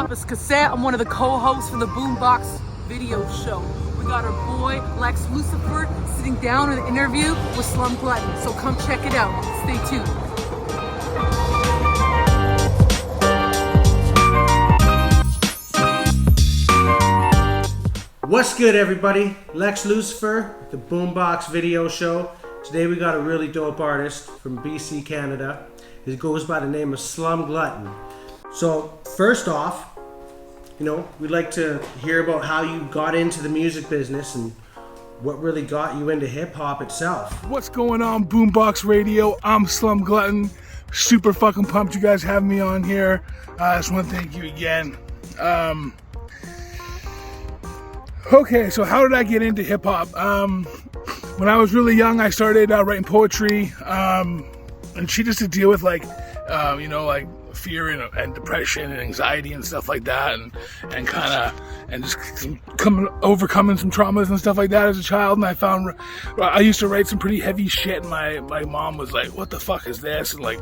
up? It's Cassette. I'm one of the co-hosts for the Boombox Video Show. We got our boy Lexxx Lucifer sitting down in an interview with Slum Glutton. So come check it out. Stay tuned. What's good, everybody? Lexxx Lucifer, the Boombox Video Show. Today we got a really dope artist from BC, Canada. He goes by the name of Slum Glutton. So first off, we'd like to hear about how you got into the music business and what really got you into hip hop itself. What's going on, Boombox Radio? I'm Slum Glutton. Super fucking pumped you guys have me on here. I just want to thank you again. Okay, so how did I get into hip hop? When I was really young, I started writing poetry, and she just to deal with like fear and depression and anxiety and stuff like that, and just overcoming some traumas and stuff like that as a child. And I used to write some pretty heavy shit, and my mom was like, "What the fuck is this?" And like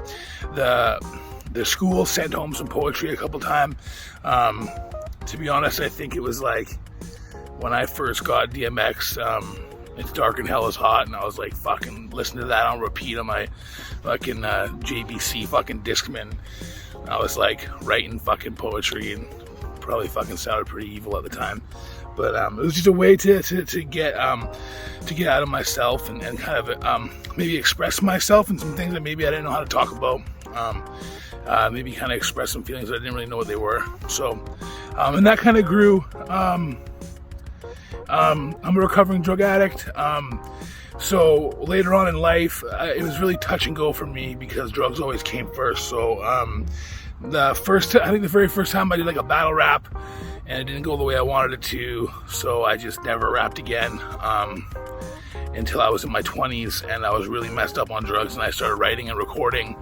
the school sent home some poetry a couple times. To be honest, I think it was like when I first got DMX, It's Dark and Hell is Hot, and I was like fucking listening to that on repeat on my fucking JVC fucking Discman. I was like writing fucking poetry and probably fucking sounded pretty evil at the time, but it was just a way to get out of myself and kind of maybe express myself and some things that maybe I didn't know how to talk about. Maybe kind of express some feelings that I didn't really know what they were. So, and that kind of grew. I'm a recovering drug addict. So later on in life, it was really touch and go for me because drugs always came first. So I think the very first time I did like a battle rap, and it didn't go the way I wanted it to. So I just never rapped again until I was in my 20s, and I was really messed up on drugs, and I started writing and recording.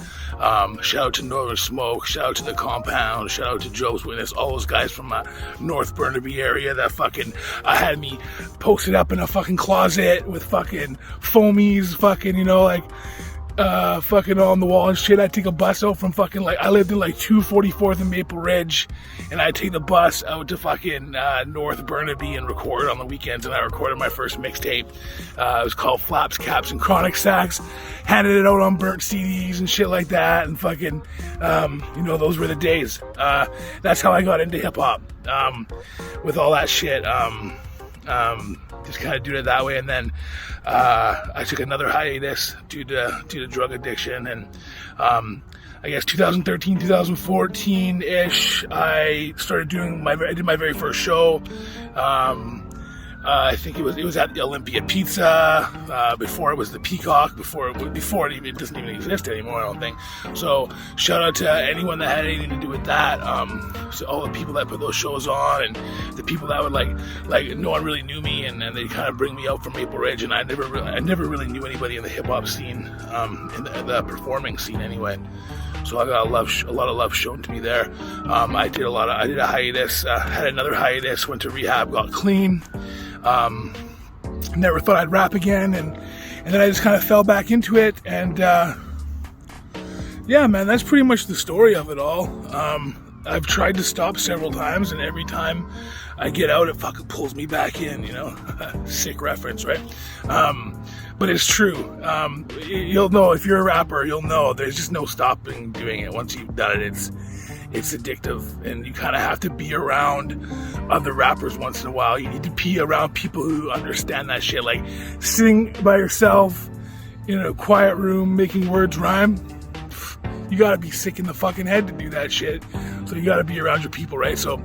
Shout out to Northern Smoke, shout out to The Compound, shout out to Joe's Witness, all those guys from North Burnaby area that fucking had me posted up in a fucking closet with fucking foamies, fucking, fucking on the wall and shit. I'd take a bus out from fucking, I lived in 244th and Maple Ridge, and I'd take the bus out to fucking North Burnaby and record on the weekends, and I recorded my first mixtape. It was called Flaps, Caps, and Chronic Sacks. Handed it out on burnt CDs and shit like that, and fucking, those were the days. That's how I got into hip-hop, with all that shit. Just kind of do it that way, and then I took another hiatus due to drug addiction, and I guess 2013, 2014-ish, I did my very first show. I think it was at the Olympia Pizza, before it was the Peacock, before it doesn't even exist anymore, I don't think. So shout out to anyone that had anything to do with that. So all the people that put those shows on, and the people that would like no one really knew me, and they kind of bring me out from Maple Ridge, and I never really knew anybody in the hip hop scene, in the performing scene anyway. So I got a lot of love shown to me there. I did a hiatus, had another hiatus, went to rehab, got clean. Never thought I'd rap again, and then I just kind of fell back into it, and yeah, man, that's pretty much the story of it all. I've tried to stop several times, and every time I get out, it fucking pulls me back in, sick reference, right? But it's true. You'll know, if you're a rapper, you'll know there's just no stopping doing it. Once you've done it, it's addictive, and you kind of have to be around other rappers once in a while. You need to be around people who understand that shit. Like sitting by yourself in a quiet room making words rhyme, you gotta be sick in the fucking head to do that shit. So you gotta be around your people, right? So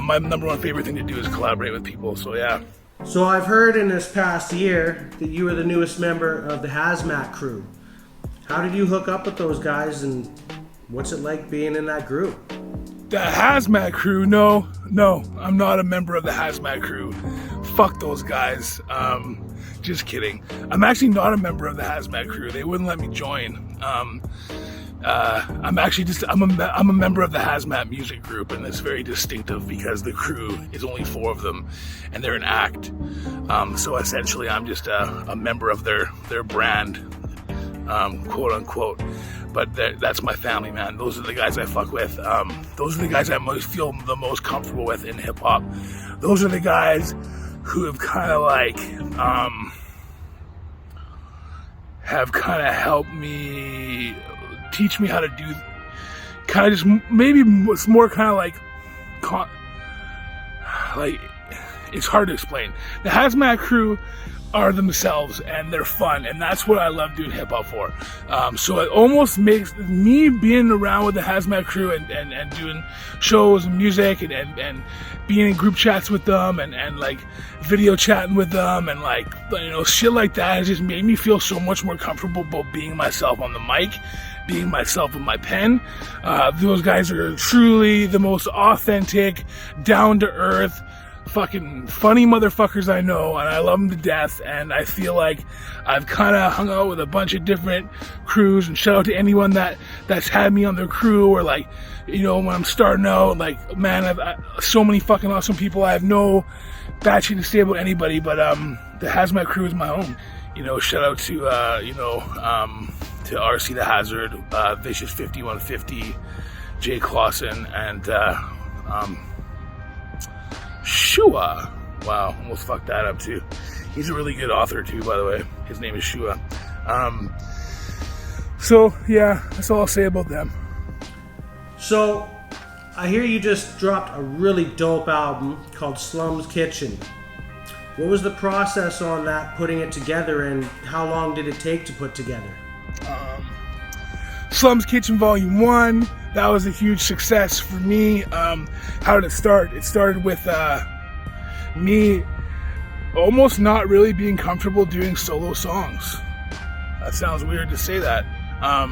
my number one favorite thing to do is collaborate with people. So yeah. So I've heard in this past year that you were the newest member of the Hazmat crew. How did you hook up with those guys, and what's it like being in that group? The Hazmat crew? No, I'm not a member of the Hazmat crew. Fuck those guys. Just kidding. I'm actually not a member of the Hazmat crew. They wouldn't let me join. I'm a member of the Hazmat music group, and it's very distinctive because the crew is only 4 of them, and they're an act. So essentially, I'm just a member of their brand, quote unquote. but that's my family, man. Those are the guys I fuck with. Those are the guys I most feel the most comfortable with in hip hop. Those are the guys who have kind of like helped me, teach me how to do, kind of just maybe it's more kind of like it's hard to explain. The Hazmat Crew are themselves and they're fun, and that's what I love doing hip hop for. So it almost makes me being around with the Hazmat Crew and doing shows and music and being in group chats with them and like video chatting with them and like, you know, shit like that has just made me feel so much more comfortable both being myself on the mic, being myself with my pen. Those guys are truly the most authentic, down to earth, fucking funny motherfuckers I know, and I love them to death. And I feel like I've kind of hung out with a bunch of different crews, and shout out to anyone that's had me on their crew, or like, you know, when I'm starting out, like, man, I've so many fucking awesome people. I have no bad shit to say about anybody, but the Hazmat Crew is my home. You know, shout out to to RC the Hazard, Vicious 5150, Jay Clausen, and Shua. Wow, almost fucked that up too. He's a really good author too, by the way. His name is Shua. So yeah, that's all I'll say about them. So I hear you just dropped a really dope album called Slums Kitchen. What was the process on that, putting it together, and how long did it take to put together? Slums Kitchen Volume 1, that was a huge success for me. How did it start? It started with me almost not really being comfortable doing solo songs. That sounds weird to say that. I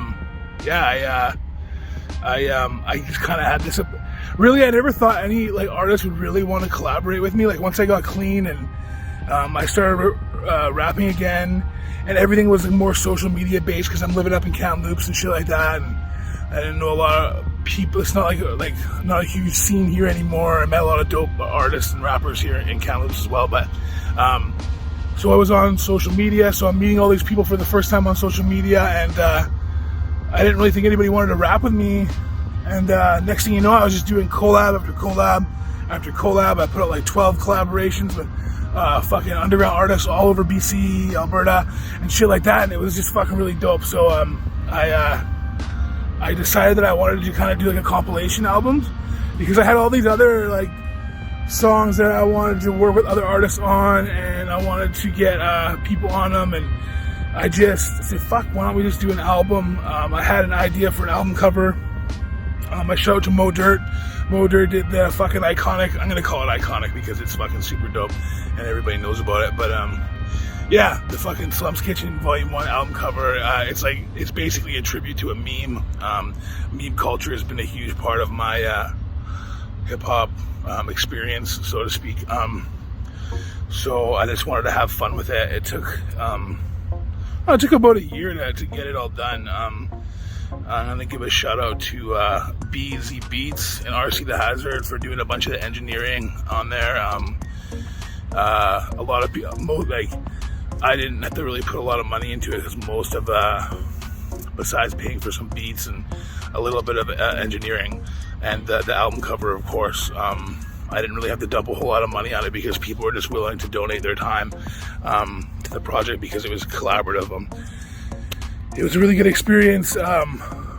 just kind of had this. Really, I never thought any like artist would really want to collaborate with me. Like once I got clean and I started rapping again, and everything was more social media based because I'm living up in Kamloops and shit like that. And I didn't know a lot of people. It's not like not a huge scene here anymore. I met a lot of dope artists and rappers here in Kamloops as well. But so I was on social media. So I'm meeting all these people for the first time on social media, and I didn't really think anybody wanted to rap with me. And next thing you know, I was just doing collab after collab after collab. I put out like 12 collaborations with fucking underground artists all over BC, Alberta, and shit like that. And it was just fucking really dope. So I decided that I wanted to kind of do like a compilation album, because I had all these other like songs that I wanted to work with other artists on, and I wanted to get people on them. And I just said, fuck, why don't we just do an album? I had an idea for an album cover. I showed it to Mo Dirt. Mo Dirt did the fucking iconic, I'm gonna call it iconic because it's fucking super dope and everybody knows about it. But yeah, the fucking Slums Kitchen Volume 1 album cover, it's basically a tribute to a meme. Meme culture has been a huge part of my hip-hop experience, so to speak. So I just wanted to have fun with it. It took about a year to get it all done. I'm going to give a shout out to BZ Beats and RC the Hazard for doing a bunch of the engineering on there. A lot of people, I didn't have to really put a lot of money into it, because most of, besides paying for some beats and a little bit of engineering and the album cover, of course, I didn't really have to dump a whole lot of money on it, because people were just willing to donate their time to the project, because it was collaborative. It was a really good experience.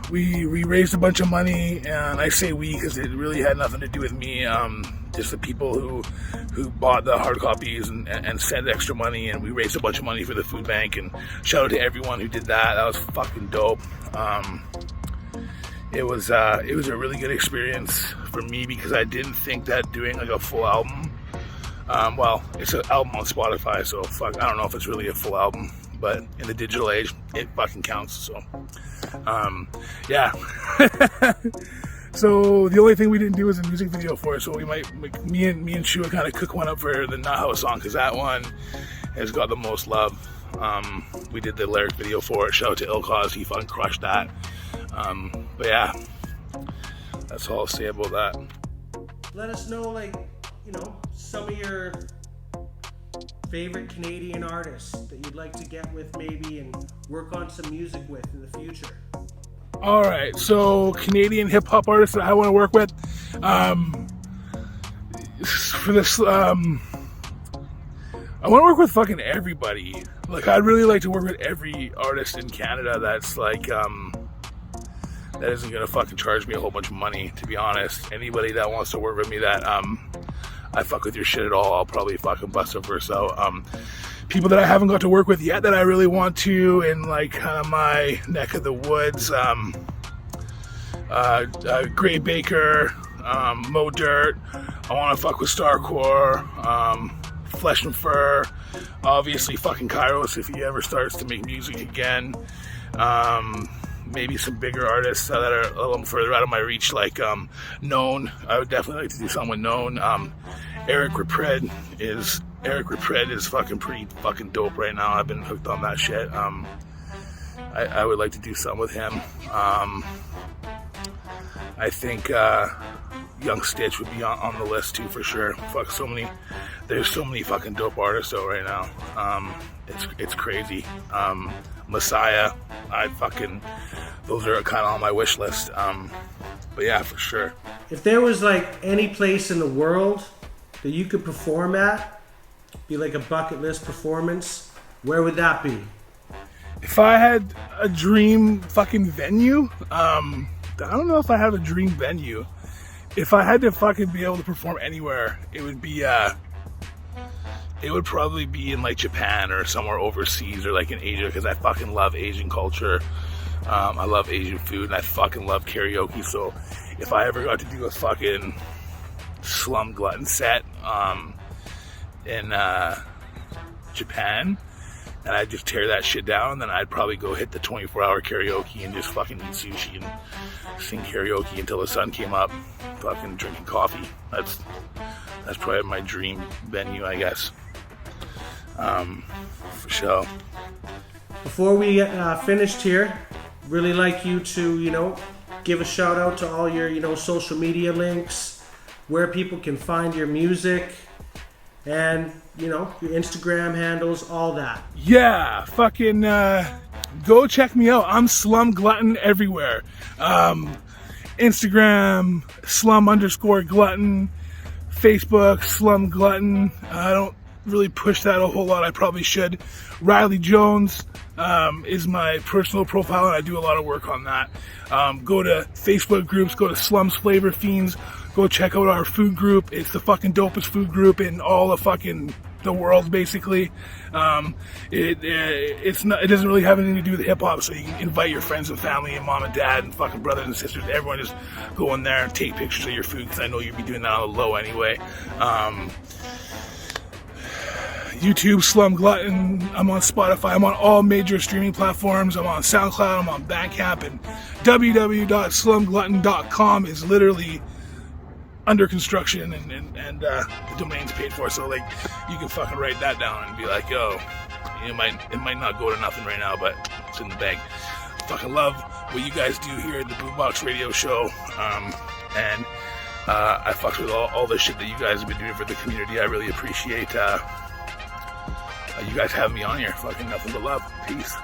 We raised a bunch of money, and I say we because it really had nothing to do with me. Just the people who bought the hard copies and sent extra money, and we raised a bunch of money for the food bank. And shout out to everyone who did that. That was fucking dope. It was a really good experience for me, because I didn't think that doing like a full album. Well, it's an album on Spotify, so fuck, I don't know if it's really a full album. But in the digital age, it fucking counts. So, yeah. So the only thing we didn't do was a music video for it. So we might, me and Shua kind of cook one up for the Not How song, because that one has got the most love. We did the lyric video for it. Shout out to Ill Cause, he fucking crushed that. But yeah, that's all I'll say about that. Let us know, some of your favorite Canadian artists that you'd like to get with maybe and work on some music with in the future. All right, so Canadian hip hop artists that I want to work with. For this, I want to work with fucking everybody. Like, I'd really like to work with every artist in Canada that's like, that isn't gonna fucking charge me a whole bunch of money, to be honest. Anybody that wants to work with me that, I fuck with your shit at all, I'll probably fucking bust a verse out. People that I haven't got to work with yet that I really want to in like kind of my neck of the woods, Gray Baker, Mo Dirt, I want to fuck with Starcore, Flesh and Fur, obviously fucking Kairos if he ever starts to make music again, maybe some bigger artists that are a little further out of my reach, like Known. I would definitely like to do something with Known. Eric Repred is fucking pretty fucking dope right now. I've been hooked on that shit. I would like to do something with him. I think Young Stitch would be on the list too for sure. Fuck, there's so many fucking dope artists out right now. It's crazy. Messiah, those are kind of on my wish list. But yeah, for sure. If there was like any place in the world that you could perform at, be like a bucket list performance, where would that be? If I had a dream fucking venue, I don't know if I have a dream venue. If I had to fucking be able to perform anywhere, it would probably be in like Japan or somewhere overseas or like in Asia, because I fucking love Asian culture. I love Asian food and I fucking love karaoke. So if I ever got to do a fucking Slum Glutton set in Japan, and I'd just tear that shit down, then I'd probably go hit the 24-hour karaoke and just fucking eat sushi and sing karaoke until the sun came up, fucking drinking coffee. That's probably my dream venue, I guess. For sure. Before we finished here, really like you to, give a shout out to all your, social media links, where people can find your music, and, your Instagram handles, all that. Yeah, fucking go check me out. I'm Slum Glutton everywhere. Instagram, Slum_Glutton, Facebook, Slum Glutton. I don't really push that a whole lot. I probably should. Riley Jones is my personal profile, and I do a lot of work on that. Go to Facebook groups, go to Slums Flavor Fiends, go check out our food group. It's the fucking dopest food group in all of fucking the world, basically. It doesn't really have anything to do with hip hop, so you can invite your friends and family and mom and dad and fucking brothers and sisters. Everyone just go in there and take pictures of your food, because I know you'll be doing that on the low anyway. YouTube, Slum Glutton. I'm on Spotify. I'm on all major streaming platforms. I'm on SoundCloud. I'm on Bandcamp. And www.slumglutton.com is literally under construction, and the domain's paid for. So, like, you can fucking write that down and be like, yo, it might not go to nothing right now, but it's in the bank. Fucking love what you guys do here at the Boombox Radio Show. And I fucks with all the shit that you guys have been doing for the community. I really appreciate you guys having me on here. Fucking nothing but love. Peace.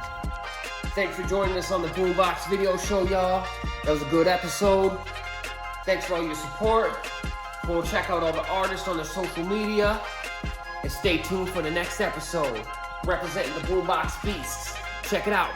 Thanks for joining us on the Boombox Video Show, y'all. That was a good episode. Thanks for all your support. Go check out all the artists on their social media. And stay tuned for the next episode. Representing the Boombox Beasts. Check it out.